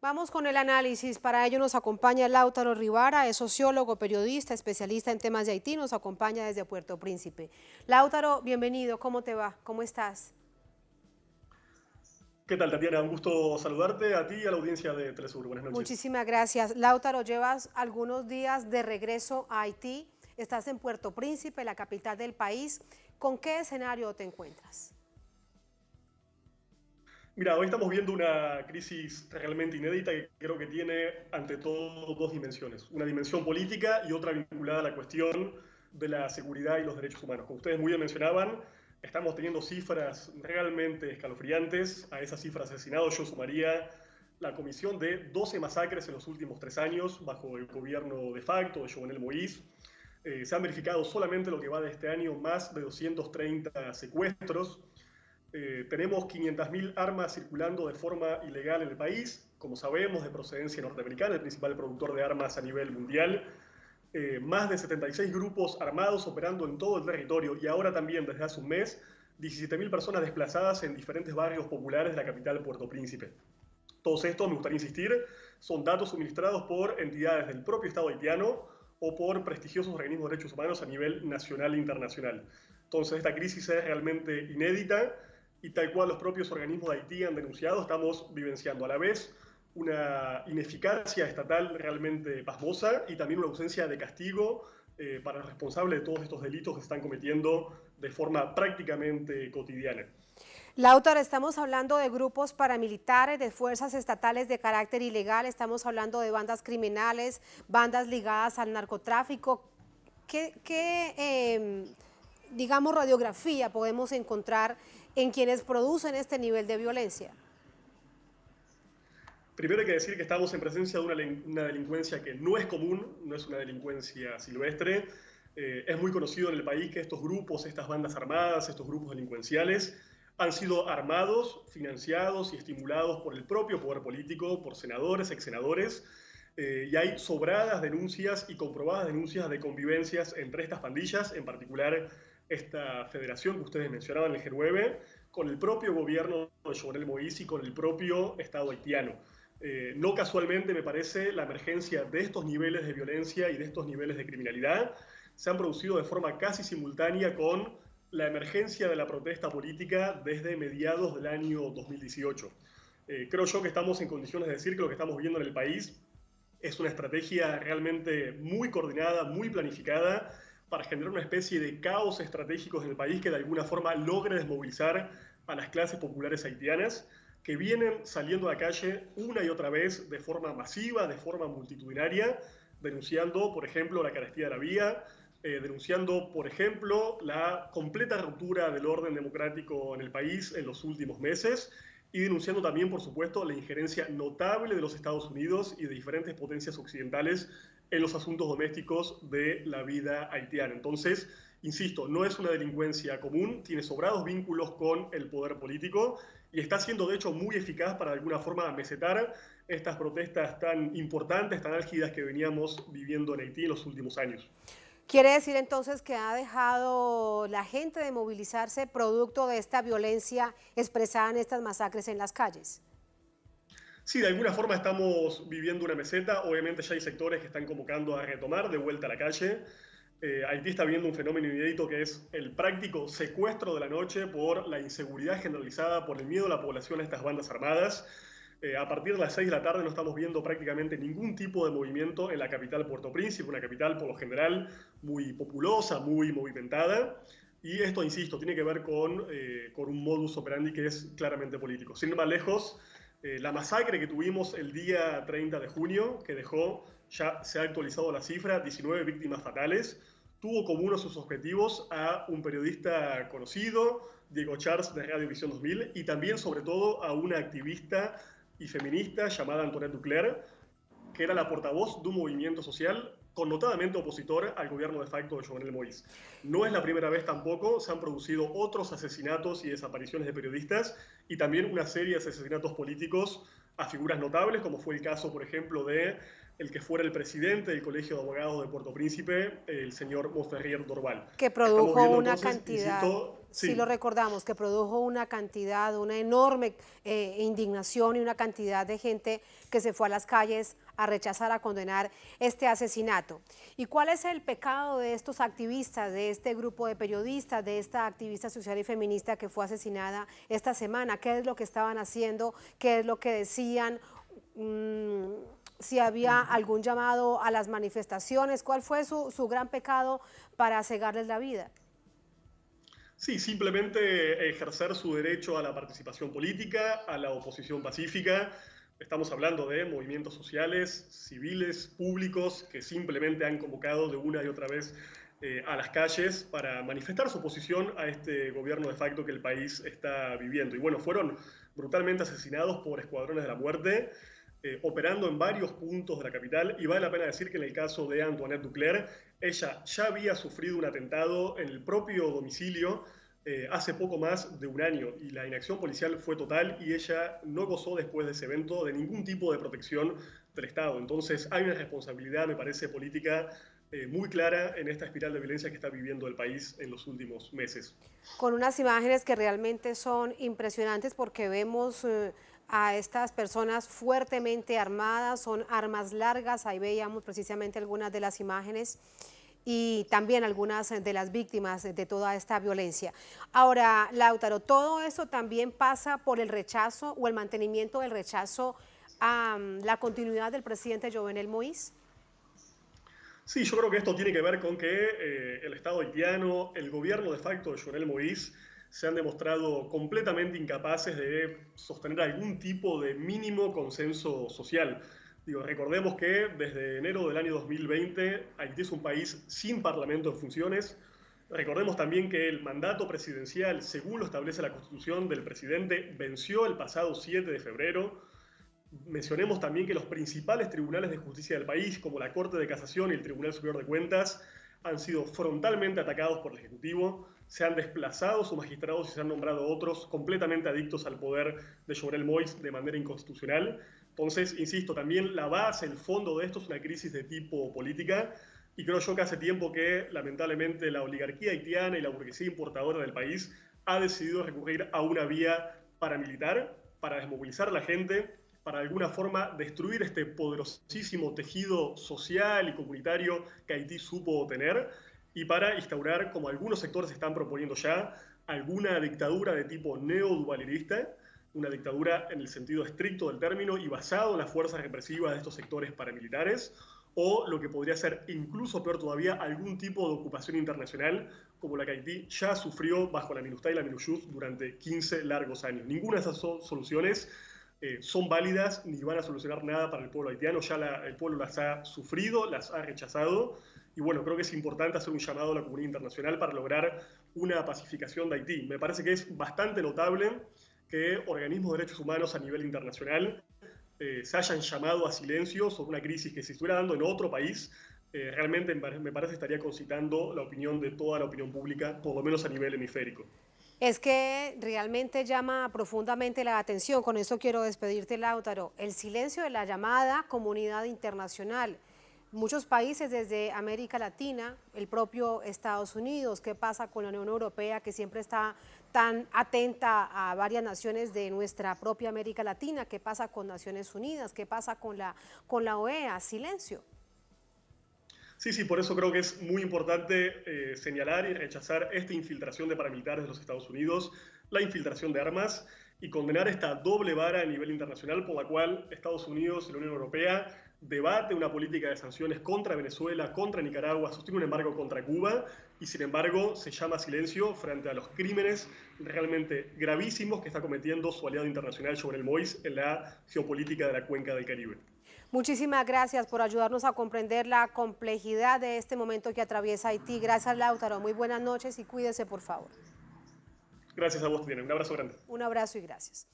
Vamos con el análisis. Para ello nos acompaña Lautaro Rivara, es sociólogo, periodista, especialista en temas de Haití, nos acompaña desde Puerto Príncipe. Lautaro, bienvenido, ¿cómo te va? ¿Cómo estás? ¿Qué tal, Tatiana? Un gusto saludarte a ti y a la audiencia de Telesur. Buenas noches. Muchísimas gracias. Lautaro, llevas algunos días de regreso a Haití, estás en Puerto Príncipe, la capital del país. ¿Con qué escenario te encuentras? Mira, hoy estamos viendo una crisis realmente inédita que creo que tiene ante todo dos dimensiones. Una dimensión política y otra vinculada a la cuestión de la seguridad y los derechos humanos. Como ustedes muy bien mencionaban, estamos teniendo cifras realmente escalofriantes. A esas cifras de asesinados yo sumaría la comisión de 12 masacres en los últimos 3 años bajo el gobierno de facto de Jovenel Moïse. Se han verificado solamente lo que va de este año más de 230 secuestros. Tenemos 500.000 armas circulando de forma ilegal en el país, como sabemos, de procedencia norteamericana, el principal productor de armas a nivel mundial. Más de 76 grupos armados operando en todo el territorio y ahora también desde hace un mes 17.000 personas desplazadas en diferentes barrios populares de la capital Puerto Príncipe. Todos estos, me gustaría insistir, son datos suministrados por entidades del propio Estado haitiano o por prestigiosos organismos de derechos humanos a nivel nacional e internacional. Entonces, esta crisis es realmente inédita y tal cual los propios organismos de Haití han denunciado, estamos vivenciando a la vez una ineficacia estatal realmente pasmosa y también una ausencia de castigo para los responsables de todos estos delitos que se están cometiendo de forma prácticamente cotidiana. Lautaro, estamos hablando de grupos paramilitares, de fuerzas estatales de carácter ilegal, estamos hablando de bandas criminales, bandas ligadas al narcotráfico. ¿Qué digamos, radiografía podemos encontrar en quienes producen este nivel de violencia? Primero hay que decir que estamos en presencia de una delincuencia que no es común, no es una delincuencia silvestre. Es muy conocido en el país que estos grupos, estas bandas armadas, estos grupos delincuenciales, han sido armados, financiados y estimulados por el propio poder político, por senadores, ex senadores, y hay sobradas denuncias y comprobadas denuncias de convivencias entre estas pandillas, en particular esta federación que ustedes mencionaban, el G9, con el propio gobierno de Jovenel Moïse y con el propio Estado haitiano. No casualmente, me parece, la emergencia de estos niveles de violencia y de estos niveles de criminalidad se han producido de forma casi simultánea con la emergencia de la protesta política desde mediados del año 2018. Creo yo que estamos en condiciones de decir que lo que estamos viendo en el país es una estrategia realmente muy coordinada, muy planificada para generar una especie de caos estratégicos en el país que de alguna forma logre desmovilizar a las clases populares haitianas que vienen saliendo a la calle una y otra vez de forma masiva, de forma multitudinaria, denunciando, por ejemplo, la carestía de la vía, denunciando, por ejemplo, la completa ruptura del orden democrático en el país en los últimos meses y denunciando también, por supuesto, la injerencia notable de los Estados Unidos y de diferentes potencias occidentales en los asuntos domésticos de la vida haitiana. Entonces, insisto, no es una delincuencia común, tiene sobrados vínculos con el poder político y está siendo, de hecho, muy eficaz para de alguna forma amesetar estas protestas tan importantes, tan álgidas que veníamos viviendo en Haití en los últimos años. ¿Quiere decir entonces que ha dejado la gente de movilizarse producto de esta violencia expresada en estas masacres en las calles? Sí, de alguna forma estamos viviendo una meseta. Obviamente ya hay sectores que están convocando a retomar de vuelta a la calle. Haití está viendo un fenómeno inédito que es el práctico secuestro de la noche por la inseguridad generalizada, por el miedo de la población a estas bandas armadas. A partir de las 6 de la tarde no estamos viendo prácticamente ningún tipo de movimiento en la capital Puerto Príncipe, una capital por lo general muy populosa, muy movimentada. Y esto, insisto, tiene que ver con un modus operandi que es claramente político. Sin ir más lejos, la masacre que tuvimos el día 30 de junio, que dejó, ya se ha actualizado la cifra, 19 víctimas fatales, tuvo como uno de sus objetivos a un periodista conocido, Diego Chars de Radio Visión 2000, y también, sobre todo, a una activista y feminista llamada Antoinette Duclerc, que era la portavoz de un movimiento social connotadamente opositor al gobierno de facto de Jovenel Moïse. No es la primera vez tampoco, se han producido otros asesinatos y desapariciones de periodistas y también una serie de asesinatos políticos a figuras notables, como fue el caso, por ejemplo, de el que fuera el presidente del Colegio de Abogados de Puerto Príncipe, el señor Montferrier Dorval. Que Estamos produjo viendo una entonces, cantidad, insisto, sí lo Sí, recordamos, que produjo una cantidad, una enorme indignación y una cantidad de gente que se fue a las calles a rechazar, a condenar este asesinato. ¿Y cuál es el pecado de estos activistas, de este grupo de periodistas, de esta activista social y feminista que fue asesinada esta semana? ¿Qué es lo que estaban haciendo? ¿Qué es lo que decían? Mm, si había algún llamado a las manifestaciones, ¿cuál fue su gran pecado para cegarles la vida? sí, simplemente ejercer su derecho a la participación política, a la oposición pacífica. Estamos hablando de movimientos sociales, civiles, públicos, que simplemente han convocado de una y otra vez a las calles para manifestar su oposición a este gobierno de facto que el país está viviendo. Y bueno, fueron brutalmente asesinados por escuadrones de la muerte, operando en varios puntos de la capital. Y vale la pena decir que en el caso de Antoinette Ducler, ella ya había sufrido un atentado en el propio domicilio hace poco más de un año y la inacción policial fue total y ella no gozó después de ese evento de ningún tipo de protección del Estado. Entonces hay una responsabilidad, me parece, política muy clara en esta espiral de violencia que está viviendo el país en los últimos meses. Con unas imágenes que realmente son impresionantes porque vemos a estas personas fuertemente armadas, son armas largas, ahí veíamos precisamente algunas de las imágenes y también algunas de las víctimas de toda esta violencia. Ahora, Lautaro, todo eso también pasa por el rechazo o el mantenimiento del rechazo a la continuidad del presidente Jovenel Moïse. Sí, yo creo que esto tiene que ver con que el Estado haitiano, el gobierno de facto de Jovenel Moïse, se han demostrado completamente incapaces de sostener algún tipo de mínimo consenso social. Digo, recordemos que desde enero del año 2020 Haití es un país sin parlamento en funciones. Recordemos también que el mandato presidencial, según lo establece la Constitución del presidente, venció el pasado 7 de febrero. Mencionemos también que los principales tribunales de justicia del país, como la Corte de Casación y el Tribunal Superior de Cuentas, han sido frontalmente atacados por el Ejecutivo, se han desplazado sus magistrados y se han nombrado otros completamente adictos al poder de Jovenel Moïse de manera inconstitucional. Entonces, insisto, también la base, el fondo de esto es una crisis de tipo política y creo yo que hace tiempo que lamentablemente la oligarquía haitiana y la burguesía importadora del país ha decidido recurrir a una vía paramilitar para desmovilizar a la gente, para de alguna forma destruir este poderosísimo tejido social y comunitario que Haití supo tener y para instaurar, como algunos sectores están proponiendo ya, alguna dictadura de tipo neoduvalierista, una dictadura en el sentido estricto del término y basado en las fuerzas represivas de estos sectores paramilitares, o lo que podría ser incluso peor todavía, algún tipo de ocupación internacional como la que Haití ya sufrió bajo la MINUSTAH y la MINUSJUS durante 15 largos años. Ninguna de esas soluciones son válidas ni van a solucionar nada para el pueblo haitiano. Ya el pueblo las ha sufrido, las ha rechazado. Y bueno, creo que es importante hacer un llamado a la comunidad internacional para lograr una pacificación de Haití. Me parece que es bastante notable que organismos de derechos humanos a nivel internacional se hayan llamado a silencio sobre una crisis que si estuviera dando en otro país, realmente me parece que estaría concitando la opinión de toda la opinión pública, por lo menos a nivel hemisférico. Es que realmente llama profundamente la atención, con eso quiero despedirte, Lautaro, el silencio de la llamada comunidad internacional. Muchos países desde América Latina, el propio Estados Unidos, ¿qué pasa con la Unión Europea que siempre está tan atenta a varias naciones de nuestra propia América Latina? ¿Qué pasa con Naciones Unidas? ¿Qué pasa con la OEA? Silencio. Sí, sí, por eso creo que es muy importante señalar y rechazar esta infiltración de paramilitares de los Estados Unidos, la infiltración de armas y condenar esta doble vara a nivel internacional por la cual Estados Unidos y la Unión Europea debate una política de sanciones contra Venezuela, contra Nicaragua, sostiene un embargo contra Cuba y sin embargo se llama a silencio frente a los crímenes realmente gravísimos que está cometiendo su aliado internacional Jovenel Moïse en la geopolítica de la cuenca del Caribe. Muchísimas gracias por ayudarnos a comprender la complejidad de este momento que atraviesa Haití. Gracias, Lautaro. Muy buenas noches y cuídese, por favor. Gracias a vos, Tatiana. Un abrazo grande. Un abrazo y gracias.